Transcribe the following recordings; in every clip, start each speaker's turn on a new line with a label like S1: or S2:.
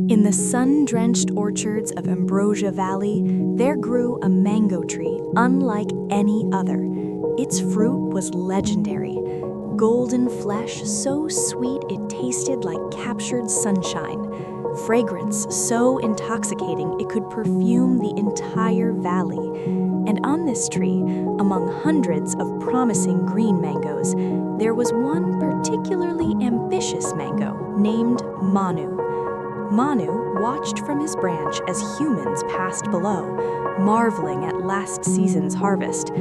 S1: In the sun-drenched orchards of Ambrosia Valley, there grew a mango tree unlike any other. Its fruit was legendary. Golden flesh so sweet it tasted like captured sunshine. Fragrance so intoxicating it could perfume the entire valley. And on this tree, among hundreds of promising green mangoes, there was one particularly ambitious mango named Manu. Manu watched from his branch as humans passed below, marveling at last season's harvest.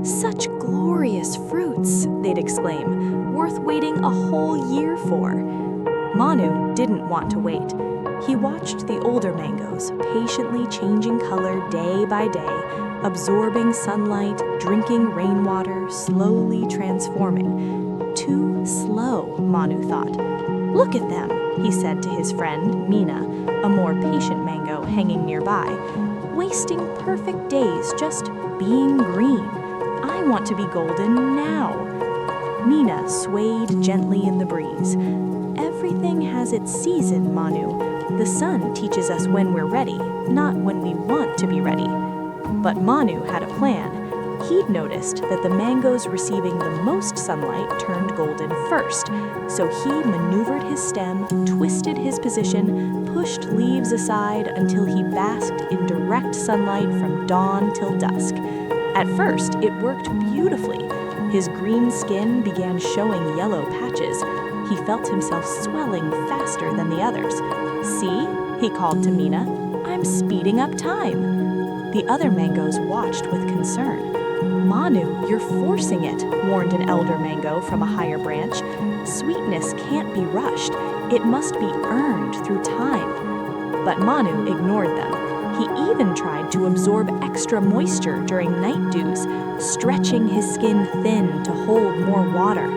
S1: "Such glorious fruits," they'd exclaim, "worth waiting a whole year for." Manu didn't want to wait. He watched the older mangoes patiently changing color day by day, absorbing sunlight, drinking rainwater, slowly transforming. Too slow, Manu thought. "Look at them," he said to his friend, Mina, a more patient mango hanging nearby, "wasting perfect days just being green. I want to be golden now." Mina swayed gently in the breeze. "Everything has its season, Manu. The sun teaches us when we're ready, not when we want to be ready." But Manu had a plan. He'd noticed that the mangoes receiving the most sunlight turned golden first, so he maneuvered his stem, twisted his position, pushed leaves aside until he basked in direct sunlight from dawn till dusk. At first, it worked beautifully. His green skin began showing yellow patches. He felt himself swelling faster than the others. "See," he called to Mina, "I'm speeding up time." The other mangoes watched with concern. "Manu, you're forcing it," warned an elder mango from a higher branch. "Sweetness can't be rushed. It must be earned through time." But Manu ignored them. He even tried to absorb extra moisture during night dews, stretching his skin thin to hold more water.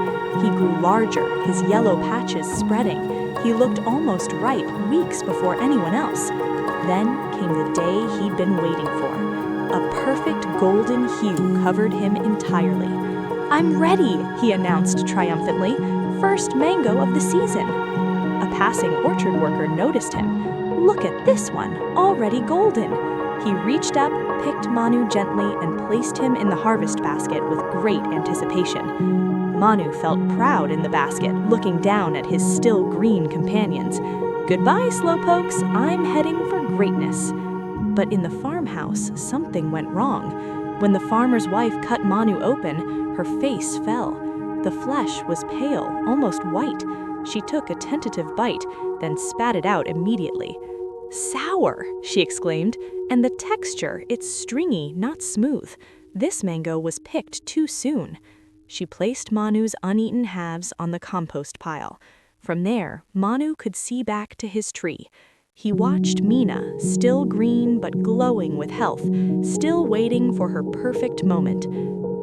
S1: He grew larger, his yellow patches spreading. He looked almost ripe weeks before anyone else. Then came the day he'd been waiting for. A perfect golden hue covered him entirely. "I'm ready," he announced triumphantly. "First mango of the season." A passing orchard worker noticed him. "Look at this one, already golden." He reached up, picked Manu gently, and placed him in the harvest basket with great anticipation. Manu felt proud in the basket, looking down at his still green companions. "Goodbye, slowpokes, I'm heading for greatness." But in the farmhouse, something went wrong. When the farmer's wife cut Manu open, her face fell. The flesh was pale, almost white. She took a tentative bite, then spat it out immediately. "Sour," she exclaimed, "and the texture, it's stringy, not smooth. This mango was picked too soon." She placed Manu's uneaten halves on the compost pile. From there, Manu could see back to his tree. He watched Mina, still green but glowing with health, still waiting for her perfect moment.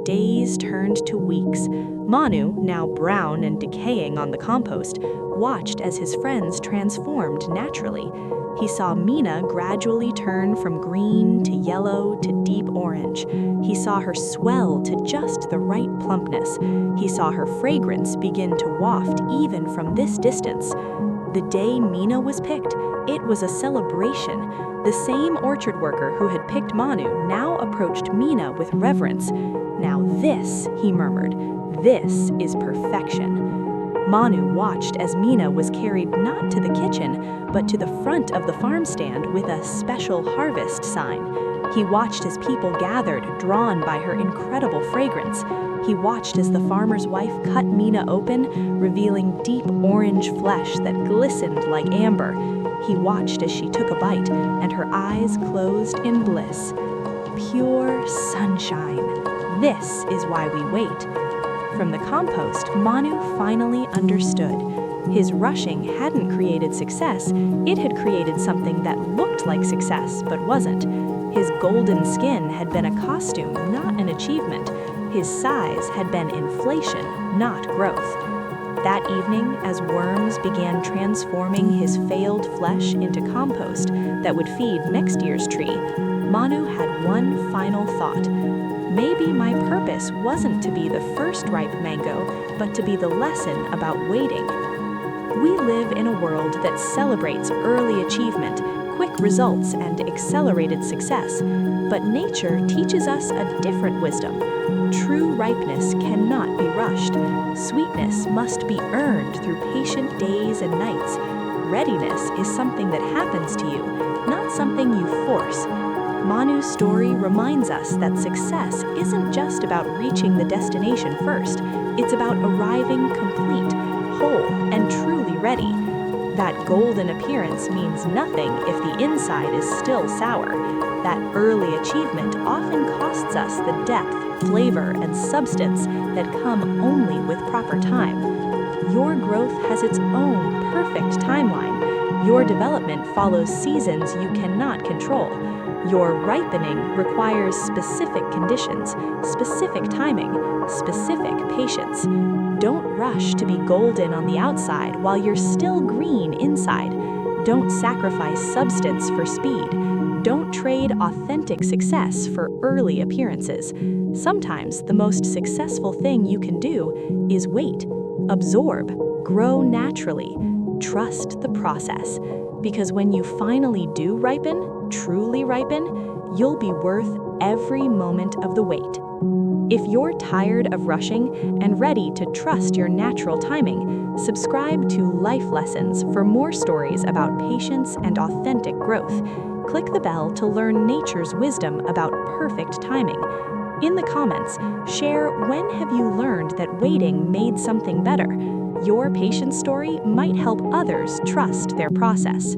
S1: Days turned to weeks. Manu, now brown and decaying on the compost, watched as his friends transformed naturally. He saw Mina gradually turn from green to yellow to deep orange. He saw her swell to just the right plumpness. He saw her fragrance begin to waft even from this distance. The day Mina was picked, it was a celebration. The same orchard worker who had picked Manu now approached Mina with reverence. "Now this," he murmured, "this is perfection." Manu watched as Mina was carried not to the kitchen, but to the front of the farm stand with a special harvest sign. He watched as people gathered, drawn by her incredible fragrance. He watched as the farmer's wife cut Mina open, revealing deep orange flesh that glistened like amber. He watched as she took a bite, and her eyes closed in bliss. Pure sunshine. This is why we wait. From the compost, Manu finally understood. His rushing hadn't created success, it had created something that looked like success but wasn't. His golden skin had been a costume, not an achievement. His size had been inflation, not growth. That evening, as worms began transforming his failed flesh into compost that would feed next year's tree, Manu had one final thought. Maybe my purpose wasn't to be the first ripe mango, but to be the lesson about waiting. We live in a world that celebrates early achievement, quick results, and accelerated success. But nature teaches us a different wisdom. True ripeness cannot be rushed. Sweetness must be earned through patient days and nights. Readiness is something that happens to you, not something you force. Manu's story reminds us that success isn't just about reaching the destination first. It's about arriving complete, whole, and truly ready. That golden appearance means nothing if the inside is still sour. That early achievement often costs us the depth, flavor, and substance that come only with proper time. Your growth has its own perfect timeline. Your development follows seasons you cannot control. Your ripening requires specific conditions, specific timing, specific patience. Don't rush to be golden on the outside while you're still green inside. Don't sacrifice substance for speed. Don't trade authentic success for early appearances. Sometimes the most successful thing you can do is wait, absorb, grow naturally. Trust the process. Because when you finally do ripen, truly ripen, you'll be worth every moment of the wait. If you're tired of rushing and ready to trust your natural timing, subscribe to Life Lessons for more stories about patience and authentic growth. Click the bell to learn nature's wisdom about perfect timing. In the comments, share when have you learned that waiting made something better. Your patience story might help others trust their process.